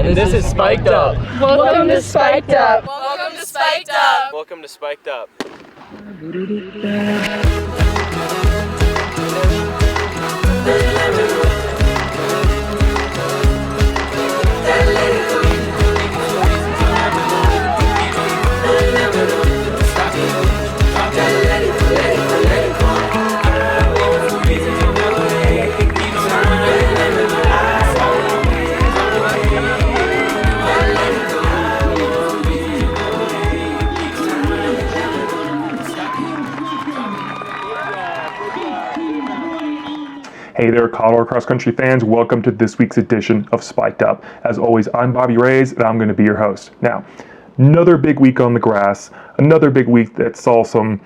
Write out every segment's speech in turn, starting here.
And this is Spiked Up. Welcome to Spiked Up. Welcome to Spiked Up. Welcome to Spiked Up. Hey there, Colorado cross country fans. Welcome to this week's edition of Spiked Up. As always, I'm Bobby Reyes, and I'm going to be your host. Now, another big week on the grass, another big week that saw some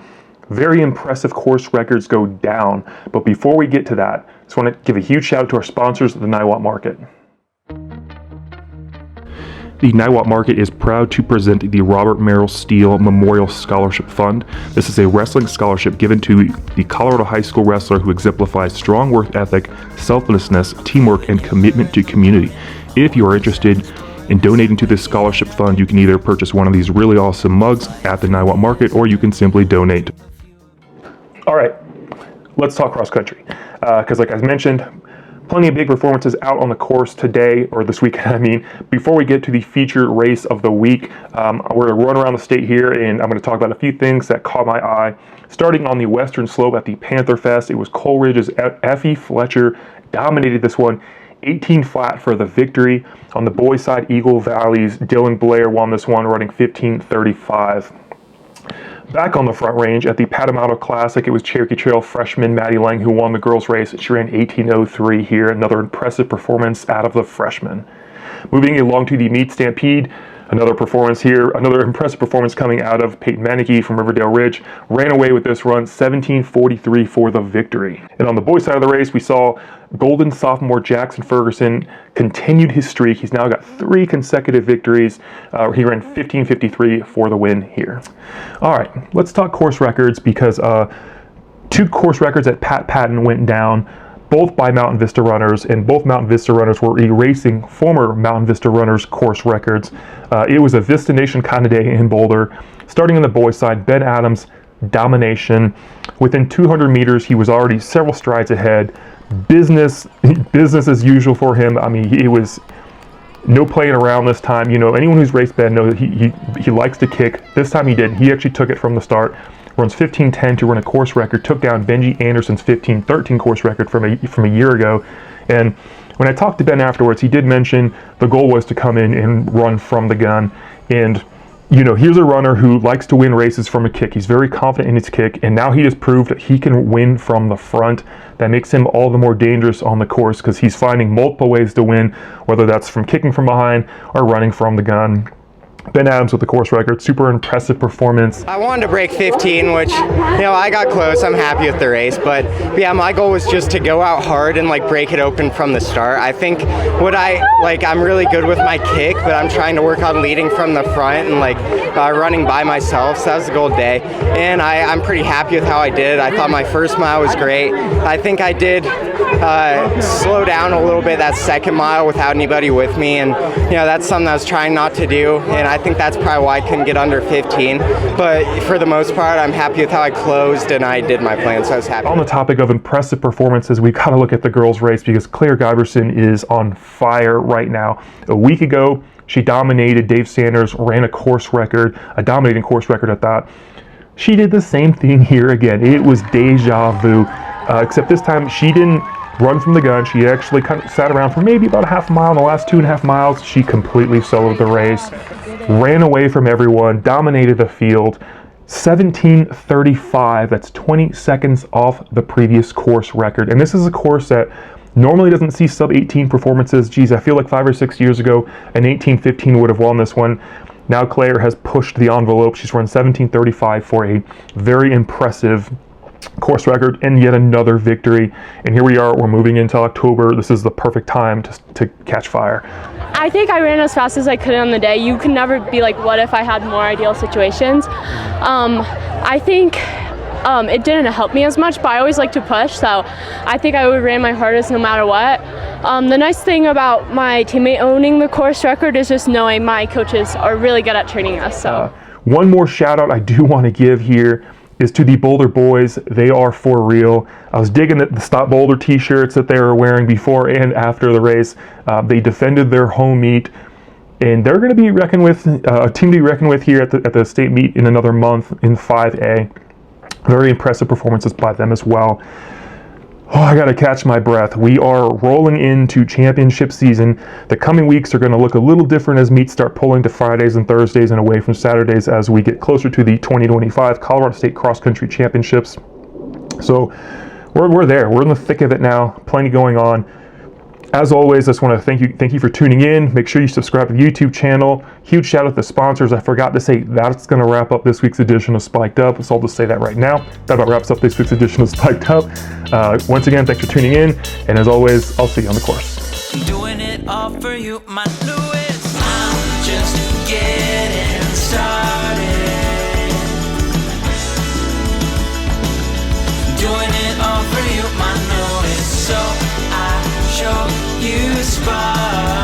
very impressive course records go down. But before we get to that, I just want to give a huge shout out to our sponsors at the Niwot Market. The Niwot Market is proud to present the Robert Merrill Steele Memorial Scholarship Fund. This is a wrestling scholarship given to the Colorado high school wrestler who exemplifies strong work ethic, selflessness, teamwork, and commitment to community. If you are interested in donating to this scholarship fund, you can either purchase one of these really awesome mugs at the Niwot Market, or you can simply donate. All right, let's talk cross country. Because like I mentioned, plenty of big performances out on the course today, or this weekend, I mean. Before we get to the featured race of the week, we're going to run around the state here, and I'm going to talk about a few things that caught my eye. Starting on the western slope at the Panther Fest, it was Coleridge's Effie Fletcher dominated this one, 18 flat for the victory. On the boys' side, Eagle Valley's Dylan Blair won this one, running 15:35. Back on the front range at the Patamauto Classic, it was Cherokee Trail freshman Maddie Lang who won the girls' race. She ran 18:03 here, another impressive performance out of the freshman. Moving along to the Meat Stampede, another performance here, another impressive performance coming out of Peyton Manicky from Riverdale Ridge. Ran away with this run, 17:43 for the victory. And on the boys' side of the race, we saw Golden sophomore Jackson Ferguson continued his streak. He's now got 3 consecutive victories. He ran 15:53 for the win here. All right, let's talk course records, because 2 course records at Pat Patton went down, both by Mountain Vista runners, and both Mountain Vista runners were erasing former Mountain Vista runners' course records. It was a Vista Nation kind of day in Boulder. Starting on the boys' side, Ben Adams, domination. Within 200 meters, he was already several strides ahead. Business as usual for him. I mean, it was no playing around this time. You know, anyone who's raced Ben knows he likes to kick. This time he did. He actually took it from the start. Runs 15:10 to run a course record. Took down Benji Anderson's 15:13 course record from a year ago. And when I talked to Ben afterwards, he did mention the goal was to come in and run from the gun. And you know, here's a runner who likes to win races from a kick. He's very confident in his kick, and now he has proved that he can win from the front. That makes him all the more dangerous on the course, because he's finding multiple ways to win, whether that's from kicking from behind or running from the gun. Ben Adams with the course record, super impressive performance. I wanted to break 15, which, you know, I got close. I'm happy with the race, but yeah, my goal was just to go out hard and like break it open from the start. I think I'm really good with my kick, but I'm trying to work on leading from the front and running by myself. So that was the goal today, and I'm pretty happy with how I did. I thought my first mile was great. I think I did slow down a little bit that second mile without anybody with me, and you know, that's something I was trying not to do, and I think that's probably why I couldn't get under 15. But for the most part, I'm happy with how I closed, and I did my plan, so I was happy. On the topic of impressive performances, we've got to look at the girls' race, because Claire Giberson is on fire right now. A week ago, she dominated. Dave Sanders ran a course record, a dominating course record at that. She did the same thing here again. It was deja vu, except this time she didn't run from the gun. She actually kind of sat around for maybe about a half mile. In the last 2.5 miles, she completely soloed the race, ran away from everyone, dominated the field. 17:35, that's 20 seconds off the previous course record. And this is a course that normally doesn't see sub-18 performances. Geez, I feel like 5 or 6 years ago, an 18:15 would have won this one. Now Claire has pushed the envelope. She's run 17:35 for a very impressive course record and yet another victory. And here we are, we're moving into October. This is the perfect time to catch fire. I think I ran as fast as I could on the day. You can never be like, what if I had more ideal situations? I think it didn't help me as much, but I always like to push, so I think I would ran my hardest no matter what. The nice thing about my teammate owning the course record is just knowing my coaches are really good at training us. So one more shout out I do want to give here is to the Boulder boys. They are for real. I was digging the Stop Boulder t-shirts that they were wearing before and after the race. They defended their home meet, and they're going to be reckoned with, a team to be reckoned with here at the state meet in another month in 5A. Very impressive performances by them as well. Oh, I got to catch my breath. We are rolling into championship season. The coming weeks are going to look a little different as meets start pulling to Fridays and Thursdays and away from Saturdays as we get closer to the 2025 Colorado State Cross Country Championships. So we're there. We're in the thick of it now. Plenty going on. As always, I just want to thank you for tuning in. Make sure you subscribe to the YouTube channel. Huge shout out to the sponsors. I forgot to say that's going to wrap up this week's edition of Spiked Up. So I'll just say that right now. That about wraps up this week's edition of Spiked Up. Once again, thanks for tuning in. And as always, I'll see you on the course. Doing it all for you, my Lewis. I'm just getting started. Doing it all for you, my Lewis. So I show you spark.